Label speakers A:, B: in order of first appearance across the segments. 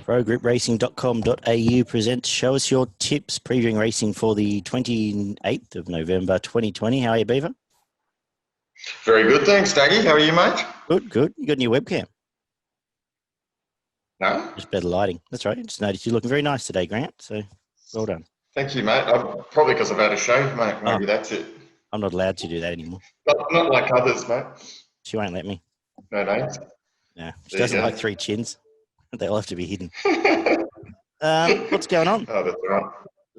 A: ProGroupRacing.com.au presents Show Us Your Tips, previewing racing for the 28th of November 2020. How are you, Beaver?
B: Very good, thanks, Daggy. How are you, mate?
A: Good, good. You got a new webcam?
B: No?
A: Just better lighting. That's right. Just noticed you're looking very nice today, Grant, so well done.
B: Thank you, mate. Probably because I've had a shave, mate. Maybe that's it.
A: I'm not allowed to do that anymore.
B: Not like others, mate.
A: She won't let me.
B: No, don't.
A: No, she
B: There
A: doesn't
B: you go.
A: like three chins. They'll have to be hidden. What's going on?
B: Oh, that's right.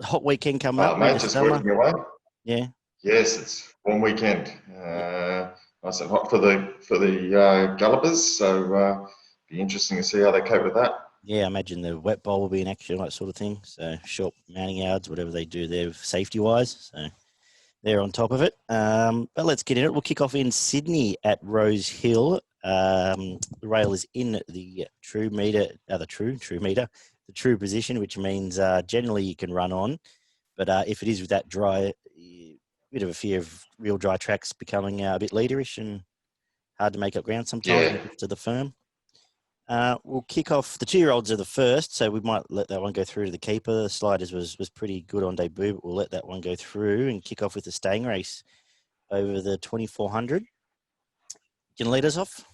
A: Hot weekend coming up.
B: Mate, just
A: summer.
B: working away.
A: Yeah.
B: Yes, it's warm weekend. Nice and hot for the gallopers, so be interesting to see how they cope with that.
A: Yeah, I imagine the wet bowl will be in action, that sort of thing. So short mounting yards, whatever they do there safety-wise. So they're on top of it. But let's get in it. We'll kick off in Sydney at Rosehill. The rail is in the true meter, the true position, which means generally you can run on. But if it is with that dry, bit of a fear of real dry tracks becoming a bit leaderish and hard to make up ground sometimes to the firm. We'll kick off. The 2-year-olds are the first, so we might let that one go through to the keeper. The Sliders was pretty good on debut, but we'll let that one go through and kick off with the staying race over the 2400. Can you lead us off?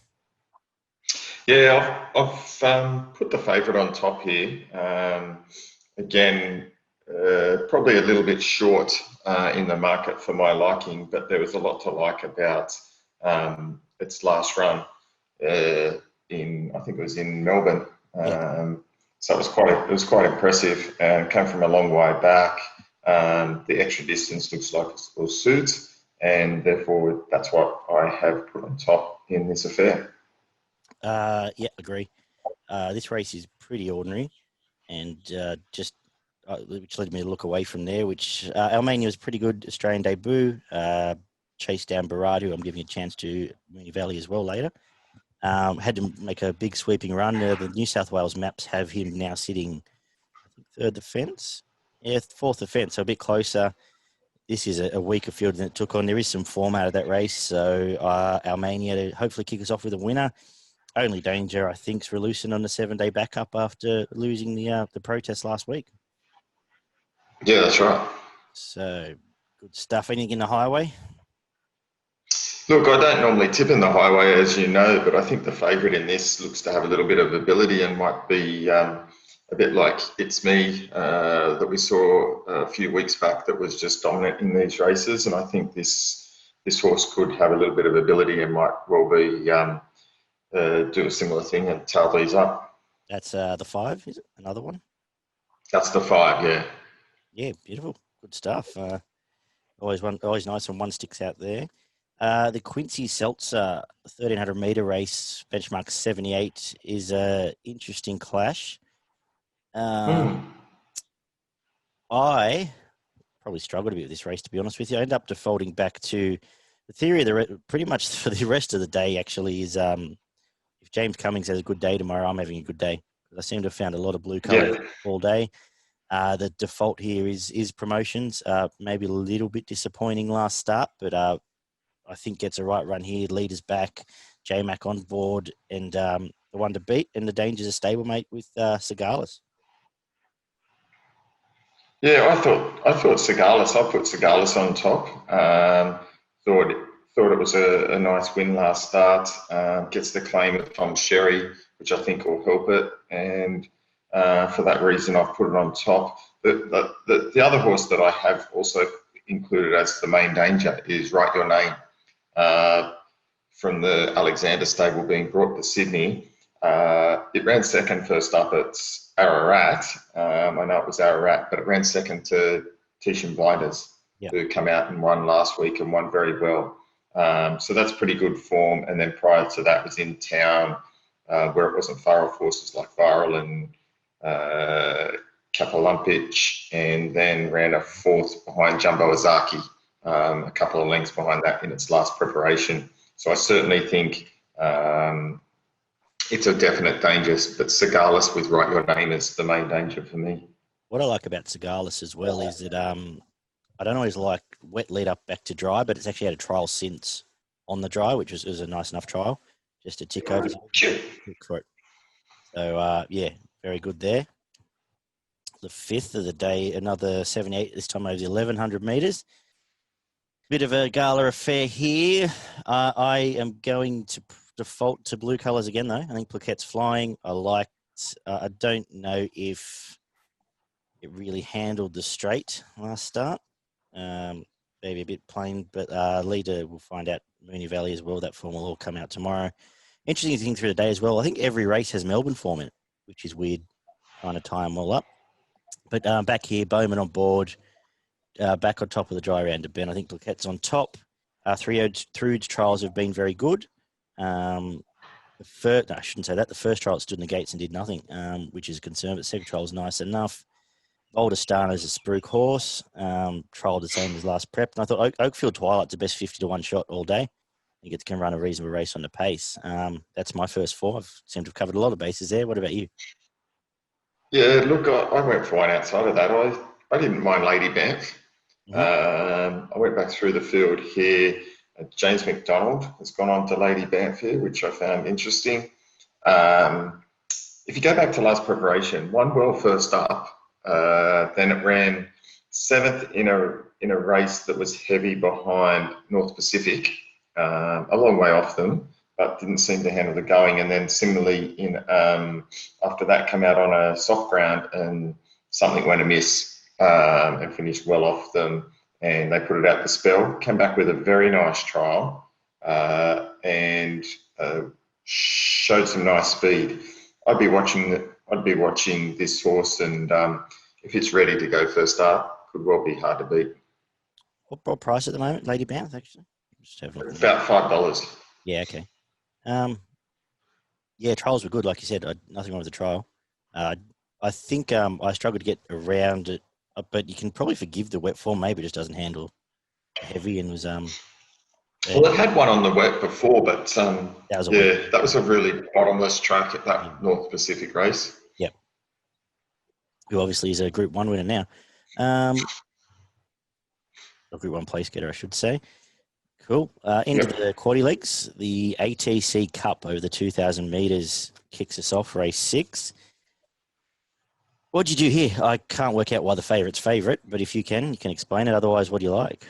B: Yeah, I've put the favourite on top here. Again, probably a little bit short in the market for my liking, but there was a lot to like about its last run. I think it was in Melbourne. So it was quite impressive and came from a long way back. The extra distance looks like it will suit, and therefore that's what I have put on top in this affair.
A: Yeah, agree. This race is pretty ordinary, and which led me to look away from there. Which ALMANIA was pretty good Australian debut. Chased down Varda, who I'm giving a chance to Moonee Valley as well later. Had to make a big sweeping run. The New South Wales maps have him now sitting, I think, third defence. Yeah, fourth defence, so a bit closer. This is a weaker field than it took on. There is some form out of that race, so ALMANIA to hopefully kick us off with a winner. Only danger, I think, is Relucent on the 7-day backup after losing the protest last week.
B: Yeah, that's right.
A: So, good stuff. Anything in the highway?
B: Look, I don't normally tip in the highway, as you know, but I think the favourite in this looks to have a little bit of ability and might be a bit like It's Me that we saw a few weeks back that was just dominant in these races. And I think this horse could have a little bit of ability and might well be do a similar thing and tail these up.
A: That's the 5, is it? Another one?
B: That's the 5, yeah.
A: Yeah, beautiful. Good stuff. Always nice when one sticks out there. The Quincy Seltzer 1300 metre race, benchmark 78, is an interesting clash. I probably struggled a bit with this race, to be honest with you. I ended up defaulting back to the theory of pretty much for the rest of the day, actually, is if James Cummings has a good day tomorrow, I'm having a good day. I seem to have found a lot of blue colours all day. The default here is promotions. Maybe a little bit disappointing last start, but I think gets a right run here. Leaders back, J-Mac on board, and the one to beat. And the danger's a stablemate with SEGALAS.
B: Yeah, I thought SEGALAS. I put SEGALAS on top. Thought it was a nice win last start. Gets the claim of Tom Sherry, which I think will help it. And for that reason, I've put it on top. The other horse that I have also included as the main danger is Write Your Name. From the Alexander stable being brought to Sydney. It ran second first up at Ararat. I know it was Ararat, but it ran second to Tishan Blinders, who come out and won last week and won very well. So that's pretty good form. And then prior to that was in town where it wasn't far off horses like Viral and Kapalumpich, and then ran a fourth behind Jumbo Azaki, a couple of lengths behind that in its last preparation. So I certainly think it's a definite danger, but SEGALAS with Write Your Name is the main danger for me.
A: What I like about SEGALAS as well is that I don't always like wet lead up back to dry, but it's actually had a trial since on the dry, was a nice enough trial just to tick over for it. So, yeah, very good there. The 5th of the day, another 78, this time over the 1,100 metres. Bit of a gala affair here. I am going to default to blue colours again, though. I think Plaquette's flying. I don't know if it really handled the straight last start. Maybe a bit plain, but leader we'll find out Moonee Valley as well. That form will all come out tomorrow. Interesting thing through the day as well. I think every race has Melbourne form in it, which is weird, trying to tie them all up. But back here, Bowman on board, back on top of the dry round Ben. I think Plaquette's on top. Through trials have been very good. I shouldn't say that. The first trial stood in the gates and did nothing, which is a concern, but second trial was nice enough. Boulderstana's a spruik horse, trialled the same as last prep. And I thought Oakfield Twilight's the best 50 to 1 shot all day. I think it can run a reasonable race on the pace. That's my first 4. I've seemed to have covered a lot of bases there. What about you?
B: Yeah, look, I went fine outside of that. I didn't mind Lady Banff. I went back through the field here. James McDonald has gone on to Lady Banff here, which I found interesting. If you go back to last preparation, won well first up. Then it ran 7th in a race that was heavy behind North Pacific, a long way off them, but didn't seem to handle the going. And then similarly, after that, come out on a soft ground and something went amiss and finished well off them. And they put it out the spell. Came back with a very nice trial and showed some nice speed. I'd be watching this horse, and if it's ready to go first up, could well be hard to beat.
A: What price at the moment, Lady Banff, actually? Just have a look.
B: About $5.
A: Yeah, okay. Yeah, trials were good, like you said. Nothing wrong with the trial. I think I struggled to get around it, but you can probably forgive the wet form. Maybe it just doesn't handle heavy and was
B: Well, it had one on the wet before, but that was a really bottomless track at that North Pacific race.
A: Yep. Who obviously is a Group 1 winner now. A Group 1 place getter, I should say. Cool. Into the quaddie legs, the ATC Cup over the 2,000 metres kicks us off, race 6. What'd you do here? I can't work out why the favourite's favourite, but if you can explain it. Otherwise, what do you like?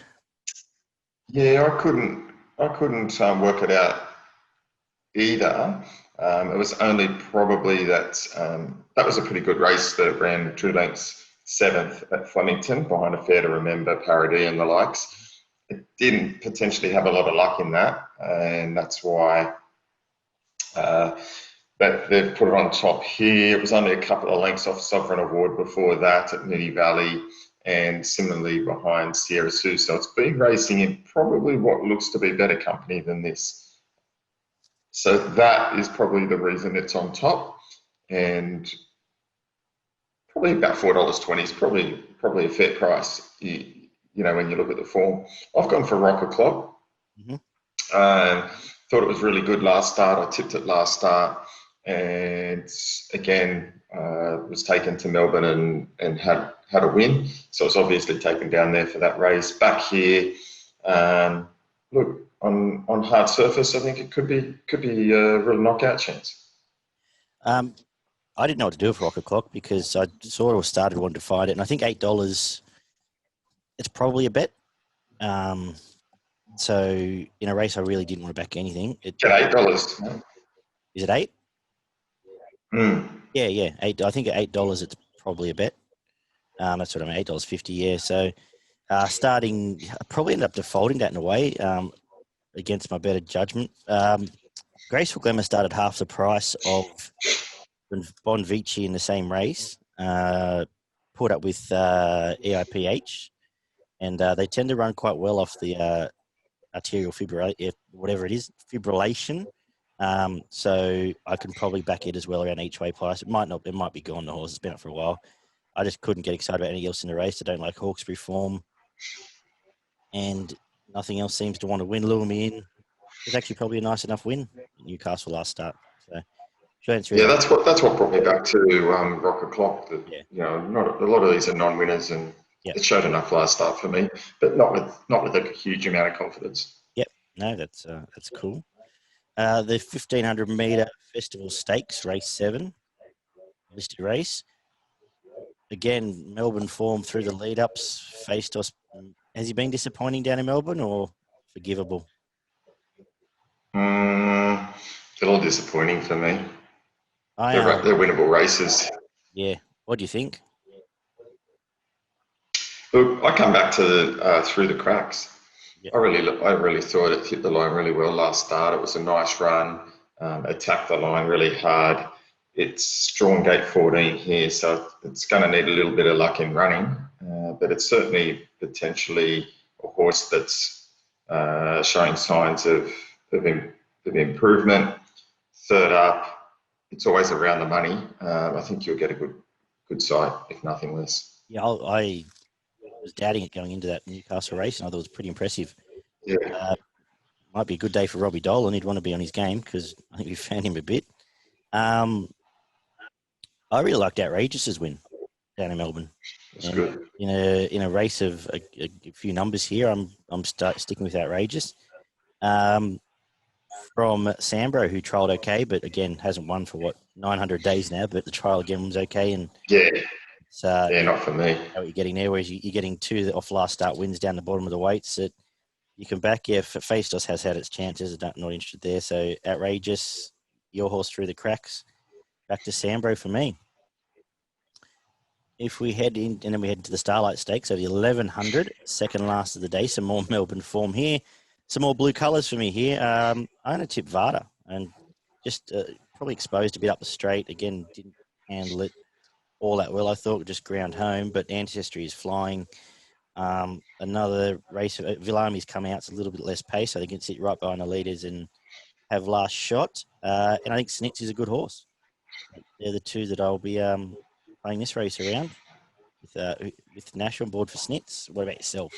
B: Yeah, I couldn't work it out either. It was only probably that was a pretty good race that ran 2 lengths 7th at Flemington behind a Fair to Remember, Paradis and the likes. It didn't potentially have a lot of luck in that, and that's why that they've put it on top here. It was only a couple of lengths off Sovereign Award before that at Moonee Valley, and similarly behind Sierra Sioux. So it's been racing in probably what looks to be better company than this. So that is probably the reason it's on top, and probably about $4.20 is probably a fair price. You know, when you look at the form. I've gone for Rock O'Clock. Thought it was really good last start. I tipped it last start, and again was taken to Melbourne and had a win. So it's obviously taken down there for that race. Back here, look on hard surface, I think it could be a real knockout chance.
A: I didn't know what to do with Rock O'Clock because I sort of started wanting to find it, and I think $8. It's probably a bet. So in a race, I really didn't want to back anything.
B: At $8.
A: Is it 8? Yeah, $8. I think at $8, it's probably a bet. That's what I mean, $8.50. Yeah. So starting, I probably ended up defaulting that in a way against my better judgment. Graceful Glamour started half the price of Bonvici in the same race. Put up with EIPH. And they tend to run quite well off the arterial fibrillation. So I can probably back it as well around each way price. It might be gone, the horse. It's been up for a while. I just couldn't get excited about anything else in the race. I don't like Hawkesbury form. And nothing else seems to want to win, lure me in. It was actually probably a nice enough win at Newcastle last start. So
B: that's what brought me back to Rock O'Clock. You know, not a lot of these are non-winners, and it showed enough last start for me, but not with a huge amount of confidence.
A: Yep, no, that's cool. The 1,500 metre Festival Stakes, race 7. listed race. Again, Melbourne form through the lead-ups. Faced us. Has he been disappointing down in Melbourne or forgivable?
B: A little disappointing for me. They're winnable races.
A: Yeah. What do you think?
B: Look, I come back to through the cracks.
A: Yep.
B: I really thought it hit the line really well last start. It was a nice run, attacked the line really hard. It's strong gate 14 here, so it's going to need a little bit of luck in running, but it's certainly potentially a horse that's showing signs of improvement. Third up, it's always around the money. I think you'll get a good sight, if nothing less.
A: Yeah, I was doubting it going into that Newcastle race, and I thought it was pretty impressive.
B: Yeah.
A: Might be a good day for Robbie Dolan. He'd want to be on his game because I think we found him a bit. I really liked Outrageous's win down in Melbourne.
B: That's good.
A: In a race of a few numbers here, I'm sticking with Outrageous. From Sambro, who trialled okay, but again hasn't won for 900 days now. But the trial again was okay, and
B: not for me.
A: What you're getting there, whereas you're getting two off last start wins down the bottom of the weights that you can back. Yeah, Facedos has had its chances. I'm not interested there. So Outrageous, your horse through the cracks. Back to Sambro for me. If we head in, and then we head into the Starlight Stakes, so the 1100, second last of the day, some more Melbourne form here. Some more blue colours for me here. I'm going to tip Varda, and just probably exposed a bit up the straight. Again, didn't handle it all that well. I thought just ground home, but Ancestry is flying. Another race, Villami's come out, it's a little bit less pace. I think it's sit right behind the leaders and have last shot. And I think Snitz is a good horse. They're the two that I'll be playing this race around with Nash on board for Snitz. What about yourself?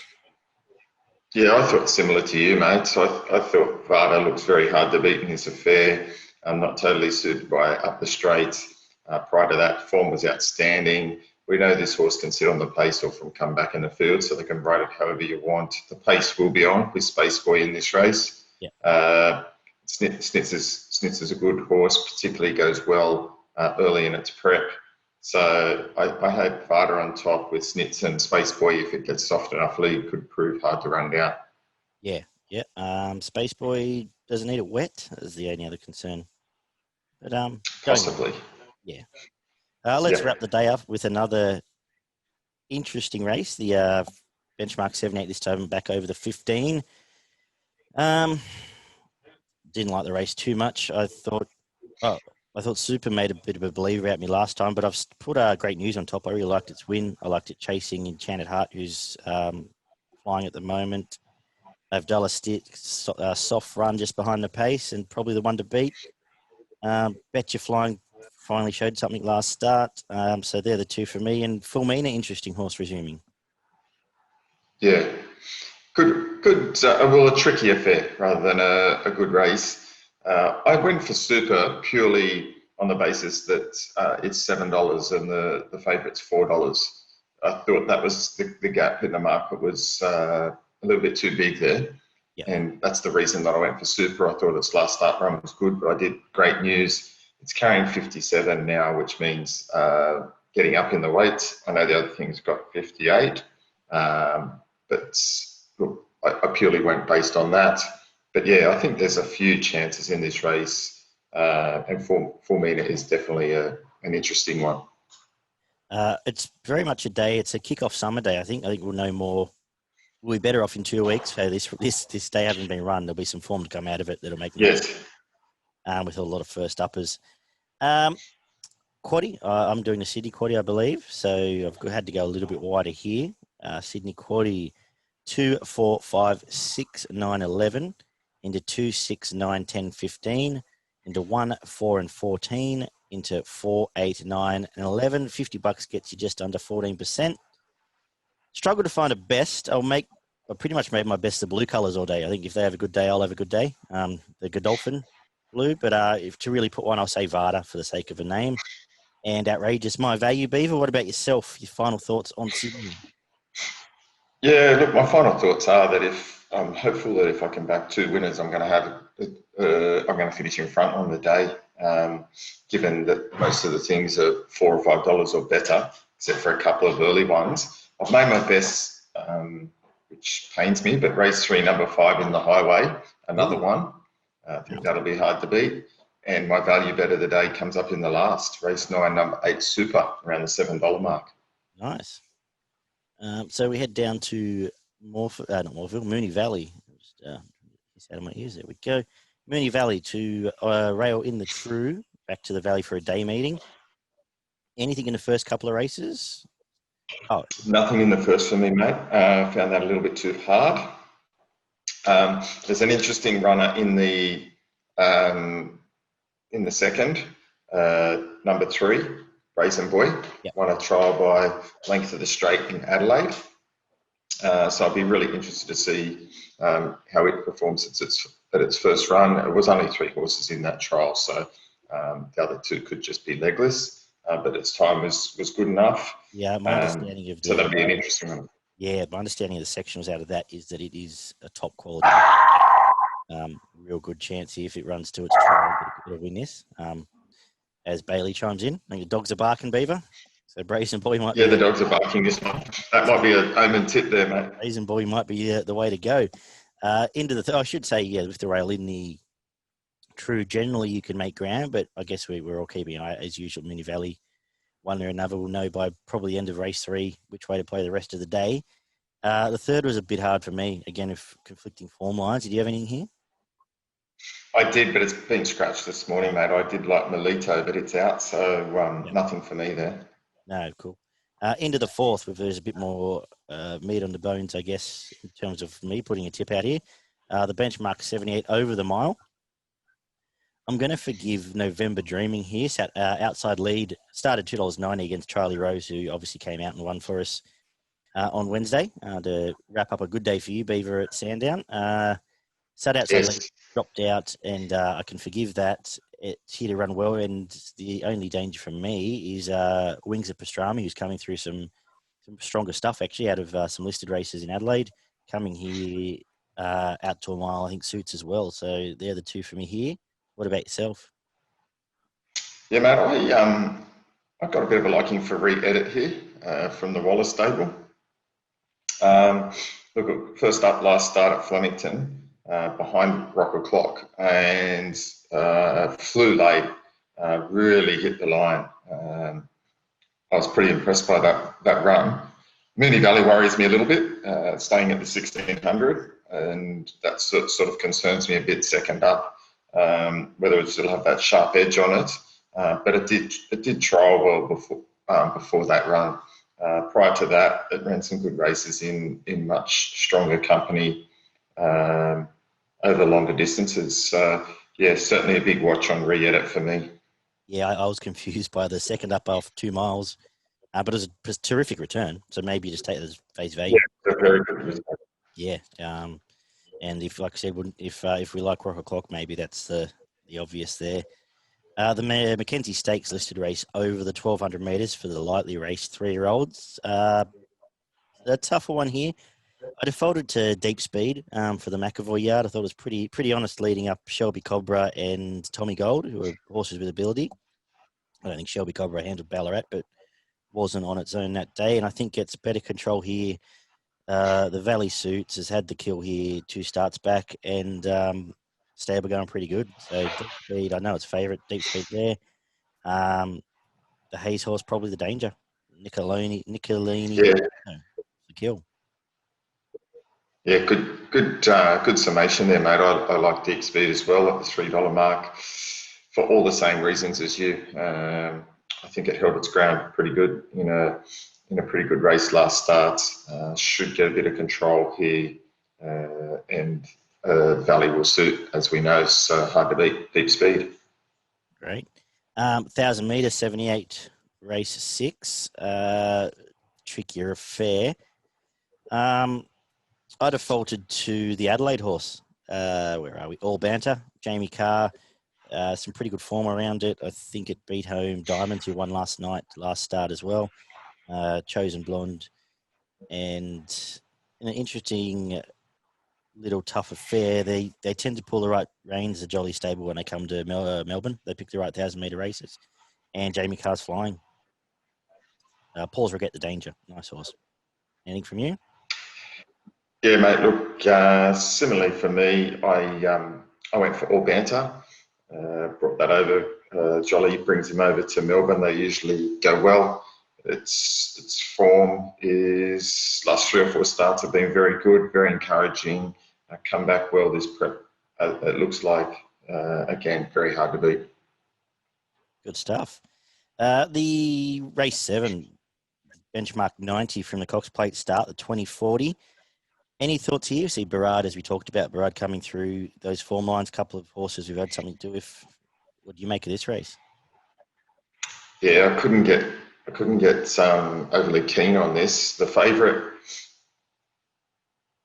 B: Yeah, I thought similar to you, mate. So I thought Varda looks very hard to beat in this affair. Not totally suited by up the straight. Prior to that, form was outstanding. We know this horse can sit on the pace or come back in the field, so they can ride it however you want. The pace will be on with Space Boy in this race.
A: Yeah.
B: Snitz is a good horse, particularly goes well early in its prep. So I hope Varda on top with Snitz and Space Boy, if it gets soft enough lead, could prove hard to run down.
A: Yeah. Space Boy doesn't need it wet, is the only other concern. But
B: possibly.
A: Yeah. Let's wrap the day up with another interesting race. The benchmark 78 this time back over the 15. Didn't like the race too much. I thought Super made a bit of a believer about me last time, but I've put great news on top. I really liked its win. I liked it chasing Enchanted Heart, who's flying at the moment. Avdallah Stick, soft run just behind the pace and probably the one to beat. Betcha Flying finally showed something last start. So they're the two for me. And Fulmina, interesting horse resuming.
B: Yeah. Good. Well, a tricky affair rather than a good race. I went for Super purely on the basis that it's $7 and the favourite's $4. I thought that was the gap in the market was a little bit too big there.
A: Yeah.
B: And that's the reason that I went for Super. I thought its last start run was good, but I did great news. It's carrying 57 now, which means getting up in the weights. I know the other thing's got 58, but look, I purely went based on that. But yeah, I think there's a few chances in this race, and Fulmina is definitely an interesting one.
A: It's very much a day. It's a kick-off summer day. I think we'll know more. We'll be better off in 2 weeks. So this day hasn't been run. There'll be some form to come out of it that'll make with a lot of first uppers. Quaddie, I'm doing the Sydney Quaddie, I believe. So I've had to go a little bit wider here. Sydney Quaddie 2, 4, 5, 6, 9, 11 into 2, 6, 9, 10, 15 into 1, 4, and 14 into 4, 8, 9, and 11. $50 gets you just under 14%. Struggle to find a best. I pretty much made my best the blue colours all day. I think if they have a good day, I'll have a good day. The Godolphin Blue, but if to really put one, I'll say Varda for the sake of a name. And Outrageous, my Valley Beaver. What about yourself? Your final thoughts on Sydney?
B: Yeah, look, my final thoughts are that I'm hopeful that if I can back 2 winners, I'm going to finish in front on the day. given that most of the things are $4 or $5 or better, except for a couple of early ones. I've made my best, which pains me, but race 3, number 5 in the highway, another one. I think that'll be hard to beat. And my value bet of the day comes up in the last, race 9, number 8, Super, around the $7 mark.
A: Nice. So we head down to not Moorville, Moonee Valley. Just out of my ears. There we go. Moonee Valley to rail in the True, back to the Valley for a day meeting. Anything in the first couple of races? Oh,
B: nothing in the first for me, mate. Found that a little bit too hard. There's an interesting runner in the second, number 3, Brazen Boy.
A: Yep.
B: Won a trial by length of the straight in Adelaide. So I'll be really interested to see how it performs at its first run. It was only 3 horses in that trial, so the other 2 could just be legless. But its time was good enough.
A: Yeah, my understanding of
B: so that'll be an interesting one.
A: Yeah, my understanding of the sectionals out of that is that it is a top quality, real good chance here if it runs to its trial, it'll win this. As Bailey chimes in, I think the dogs are barking, Beaver. So Brazen Boy might.
B: Yeah, the dogs are barking this one. That might be an omen tip there, mate.
A: Brazen Boy might be the way to go. Into the I should say, yeah, with the rail in the True, generally you can make ground, but I guess we're all keeping an eye, as usual. Moonee Valley, one or another will know by probably the end of race 3 which way to play the rest of the day. The third was a bit hard for me, again, if conflicting form lines. Did you have anything here?
B: I did, but it's been scratched this morning, mate. I did like Melito, but it's out, so nothing for me there.
A: No, cool. Into the fourth, where there's a bit more meat on the bones, I guess, in terms of me putting a tip out here. The benchmark 78 over the mile. I'm going to forgive November Dreaming here. Sat outside lead, started $2.90 against Charlie Rose, who obviously came out and won for us on Wednesday to wrap up a good day for you, Beaver, at Sandown. Sat outside lead, dropped out, and I can forgive that. It's here to run well, and the only danger for me is Wings of Pastrami, who's coming through some stronger stuff, actually, out of some listed races in Adelaide. Coming here out to a mile, I think suits as well. So they're the 2 for me here. What about yourself?
B: Yeah, mate, I've got a bit of a liking for Re-Edit here from the Wallace stable. Look, first up, last start at Flemington, behind Rock O'Clock, and flew late, really hit the line. I was pretty impressed by that run. Moonee Valley worries me a little bit, staying at the 1600, and that sort of concerns me a bit second up. Whether it still have that sharp edge on it, but it did trial well before that run. Prior to that, it ran some good races in much stronger company over longer distances. So yeah, certainly a big watch on Re-Edit for me.
A: Yeah, I was confused by the second up off 2 miles, but it was a terrific return. So maybe you just take it as face value.
B: Yeah, very good return.
A: Yeah. And if, like I said, if we like Rock O'Clock, maybe that's the obvious there. The Mackenzie Stakes listed race over the 1,200 metres for the lightly raced 3-year-olds. A tougher one here. I defaulted to Deep Speed for the McEvoy yard. I thought it was pretty honest leading up Shelby Cobra and Tommy Gold, who are horses with ability. I don't think Shelby Cobra handled Ballarat, but wasn't on its own that day. And I think gets better control here. The Valley Suits has had the kill here 2 starts back, and stable going pretty good. So Deep Speed, I know it's favourite. Deep Speed there. The Hayes horse probably the danger. Nicolini,
B: yeah.
A: The kill.
B: Yeah, good summation there, mate. I like Deep Speed as well at the $3 mark for all the same reasons as you. I think it held its ground pretty good in a pretty good race last start. Should get a bit of control here, and Valley will suit, as we know. So hard to beat Deep Speed.
A: Great. 1,000 metre, 78, race 6. Trickier affair. I defaulted to the Adelaide horse. Where are we? All Banter. Jamie Kah. Some pretty good form around it. I think it beat home Diamonds, who won last start as well. Chosen Blonde. And an interesting little tough affair. They tend to pull the right reins, the Jolly stable, when they come to Melbourne. They pick the right 1,000-metre races. And Jamie Kah's flying. Paul's Regret the Danger. Nice horse. Anything from you?
B: Yeah, mate. Look, similarly for me, I went for All Banter. Brought that over. Jolly brings him over to Melbourne. They usually go well. Its form is last 3 or 4 starts have been very good, very encouraging. Come back well this prep. It looks like again very hard to beat.
A: Good stuff. The race 7, benchmark 90 from the Cox Plate start, the 2040. Any thoughts here? See Varda, as we talked about, Varda coming through those form lines, a couple of horses we've had something to do with. What do you make of this race?
B: Yeah, I couldn't get overly keen on this. The favourite,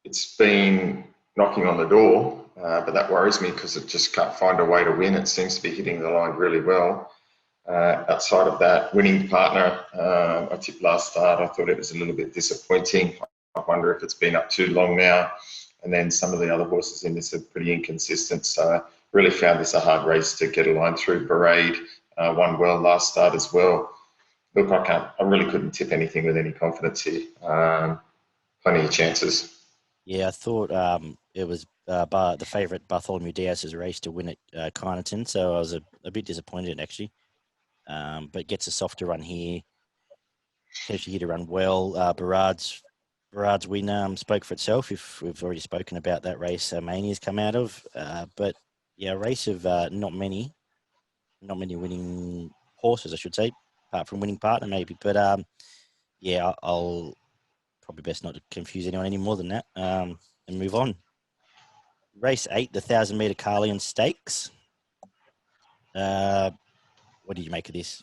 B: it's been knocking on the door, but that worries me because it just can't find a way to win. It seems to be hitting the line really well. Outside of that, Winning Partner, I tipped last start. I thought it was a little bit disappointing. I wonder if it's been up too long now. And then some of the other horses in this are pretty inconsistent. So I really found this a hard race to get a line through. Parade won well last start as well. Look, I really couldn't tip anything with any confidence here. Plenty of chances.
A: Yeah, I thought it was the favourite Bartholomew Diaz's race to win at Kyneton. So I was a bit disappointed, actually. But gets a softer run here. Potentially here to run well. Barrad's win spoke for itself. If we've already spoken about that race, Mania's come out of. But yeah, a race of not many winning horses, I should say, apart from Winning Partner maybe. But yeah, I'll probably best not to confuse anyone any more than that and move on. Race 8, the 1,000-metre Carlion Stakes. What do you make of this?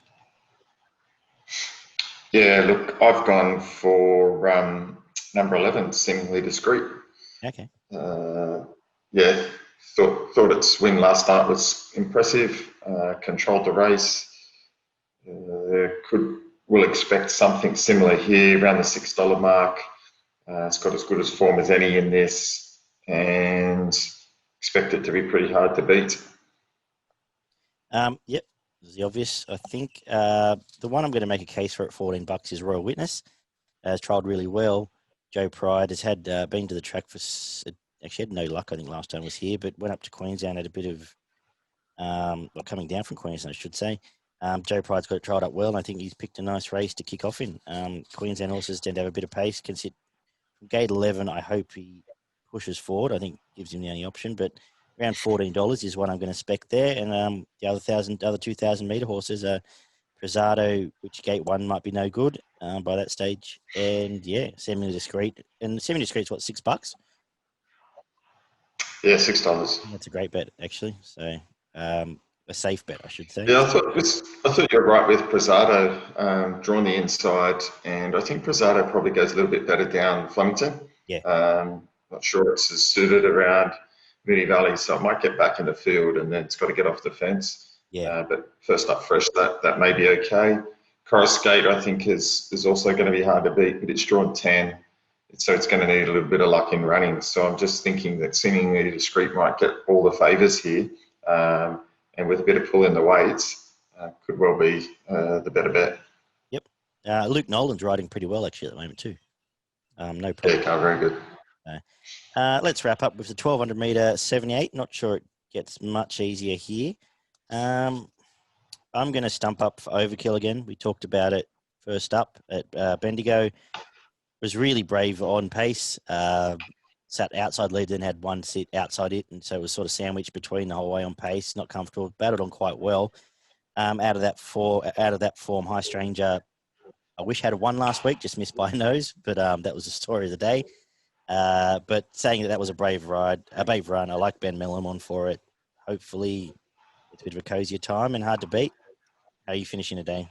B: Yeah, look, I've gone for number 11, Seemingly Discreet.
A: Okay.
B: Yeah, thought its win last start was impressive. Controlled the race. Will expect something similar here around the $6 mark. It's got as good as form as any in this, and expect it to be pretty hard to beat.
A: Yep, the obvious. I think the one I'm going to make a case for at $14 is Royal Witness. Has trialled really well. Joe Pride has had been to the track for actually had no luck. I think last time was here, but went up to Queensland, had a bit of coming down from Queensland, I should say. Joe Pride's got it trialled up well, and I think he's picked a nice race to kick off in. Queensland horses tend to have a bit of pace. Can sit from gate 11. I hope he pushes forward. I think gives him the only option, but around $14 is what I'm going to spec there. And the other 2,000-metre horses are Prezado, which gate 1 might be no good by that stage. And yeah, Seemingly Discreet. And Seemingly Discreet's what, $6?
B: Yeah, $6.
A: That's a great bet, actually. So a safe bet, I should say.
B: Yeah, I thought you were right with Prezado, drawing the inside, and I think Prezado probably goes a little bit better down Flemington.
A: Yeah.
B: Not sure it's as suited around Moonee Valley, so it might get back in the field, and then it's got to get off the fence.
A: Yeah.
B: But first up fresh, that may be okay. Coruscate, I think, is also going to be hard to beat, but it's drawn 10, so it's going to need a little bit of luck in running. So I'm just thinking that Seemingly Discreet might get all the favours here. And with a bit of pull in the weights, could well be the better bet.
A: Yep. Luke Nolan's riding pretty well, actually, at the moment, too. No problem.
B: Yeah, very good.
A: Let's wrap up with the 1,200-metre 78. Not sure it gets much easier here. I'm going to stump up for Overkill again. We talked about it first up at Bendigo. Was really brave on pace. Sat outside lead, then had one sit outside it, and so it was sort of sandwiched between the whole way on pace. Not comfortable. Battled on quite well. Out of that form, High Stranger, I wish had won last week, just missed by a nose, but that was the story of the day. But saying that was a brave run. I like Ben Mellimon for it. Hopefully, it's a bit of a cozier time and hard to beat. How are you finishing today?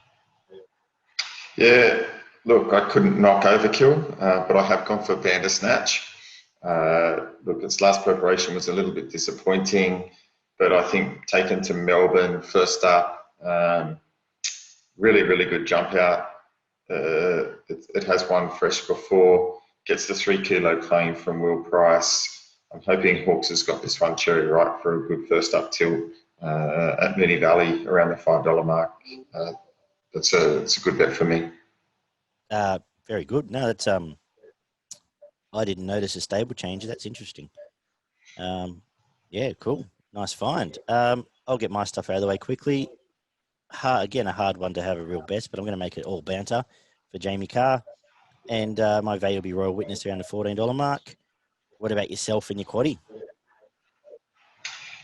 B: Yeah, look, I couldn't knock Overkill, but I have gone for Bandersnatch. Look, its last preparation was a little bit disappointing, but I think taken to Melbourne first up, really, really good jump out. It has won fresh before, gets the 3 kilo claim from Will Price. I'm hoping Hawks has got this one cherry right for a good first up tilt at Moonee Valley around the $5 mark. It's a good bet for me.
A: Very good. No, that's I didn't notice a stable change. That's interesting. Yeah, cool. Nice find. I'll get my stuff out of the way quickly. Again, a hard one to have a real best, but I'm going to make it all banter for Jamie Kah. And my value will be Royal Witness around the $14 mark. What about yourself and your quaddie?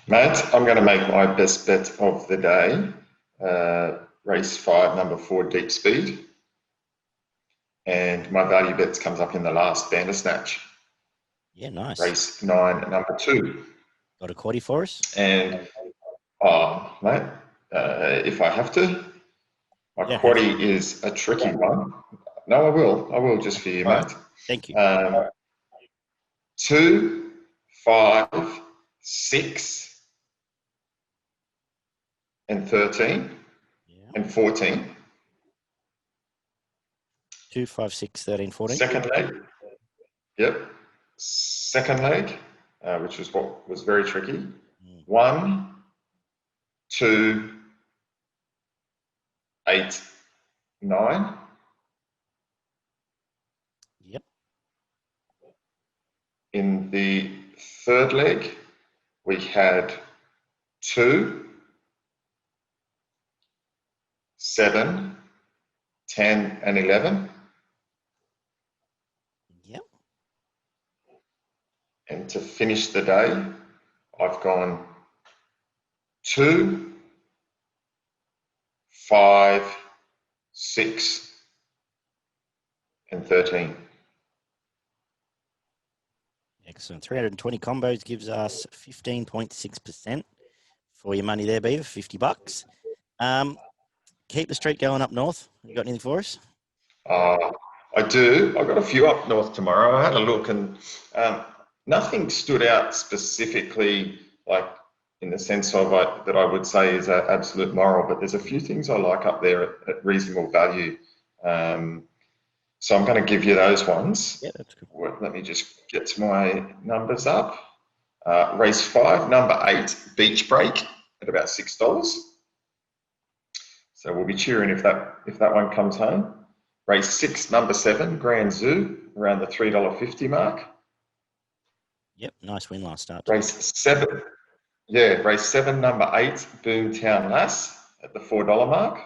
B: Mate, I'm going to make my best bet of the day. Race 5, number 4, Deep Speed. And my value bets comes up in the last, Bandersnatch.
A: Yeah, nice.
B: Race 9, number 2.
A: Got a quaddie for us?
B: And, mate, if I have to, my quaddie is a tricky one. No, I will just for you, mate.
A: Thank you.
B: 2, 5, 6, and 13, and 14.
A: 2, 5, 6, 13, 14.
B: Second leg. Yep. Second leg, which was what was very tricky. 1, 2, 8, 9.
A: Yep.
B: In the third leg, we had 2, 7, 10, and 11.
A: Yep.
B: And to finish the day, I've gone 2, 5, 6, and 13.
A: Excellent. 320 combos gives us 15.6% for your money there, Beaver, $50. Keep the streak going up north. You got anything for us?
B: I do. I've got a few up north tomorrow. I had a look and nothing stood out specifically, like in the sense of that I would say is an absolute moral, but there's a few things I like up there at reasonable value. So I'm going to give you those ones.
A: Yeah, that's good.
B: Let me just get my numbers up. Race 5, number 8, Beach Break at about $6. So we'll be cheering if that one comes home. Race 6, number 7, Grand Zoo, around the $3.50 mark.
A: Yep, nice win last start.
B: Race 7, race 7, number 8, Boomtown Lass at the $4 mark.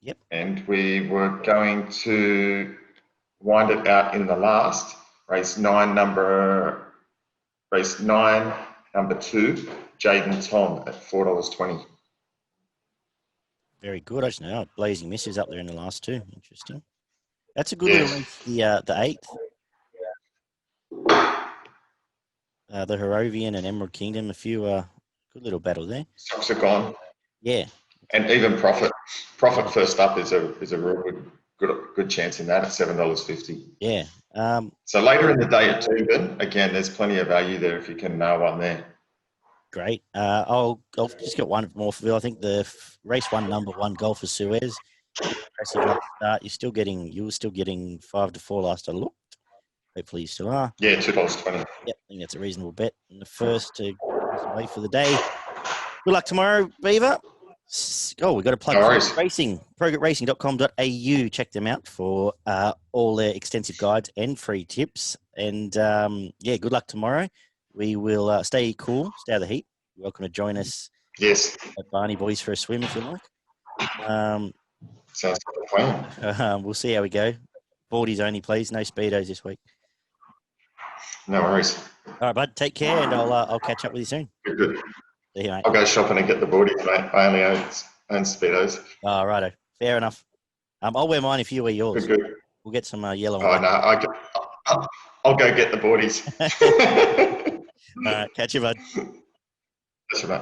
A: Yep.
B: And we were going to wind it out in the last, race 9, number 2, Jaden Tom at $4.20.
A: Very good. I just know blazing misses up there in the last two. Interesting. That's a good little race. The 8th. The Harrovian and Emerald Kingdom, a few good little battle there.
B: Stocks are gone.
A: Yeah.
B: And even Profit first up is a real good chance in that at $7.50.
A: Yeah.
B: So later in the day at Toombin, again, there's plenty of value there if you can nail one there. Great.
A: I'll just get one more for you. I think the race 1, number 1, Golfer Suez. Impressive last start. You were still getting 5 to 4 last I looked. Hopefully you still are.
B: Yeah, $2.20.
A: Yep, I think that's a reasonable bet. And the first to away for the day. Good luck tomorrow, Beaver. We've got to plug Progress Racing, progressracing.com.au. Check them out for all their extensive guides and free tips. And good luck tomorrow. We will stay cool, stay out of the heat. You're welcome to join us at Barney Boys for a swim if you like.
B: Sounds like a plan.
A: We'll see how we go. Boardies only, please. No speedos this week.
B: No worries.
A: All right, bud. Take care, and I'll catch up with you soon.
B: Good.
A: See you, mate.
B: I'll go shopping and get the boardies, mate. I only own speedos.
A: Oh, righto. Fair enough. I'll wear mine if you wear yours.
B: Good.
A: We'll get some yellow.
B: Oh, no. I'll go get the boardies.
A: All right. Catch you, bud.
B: Catch you, mate.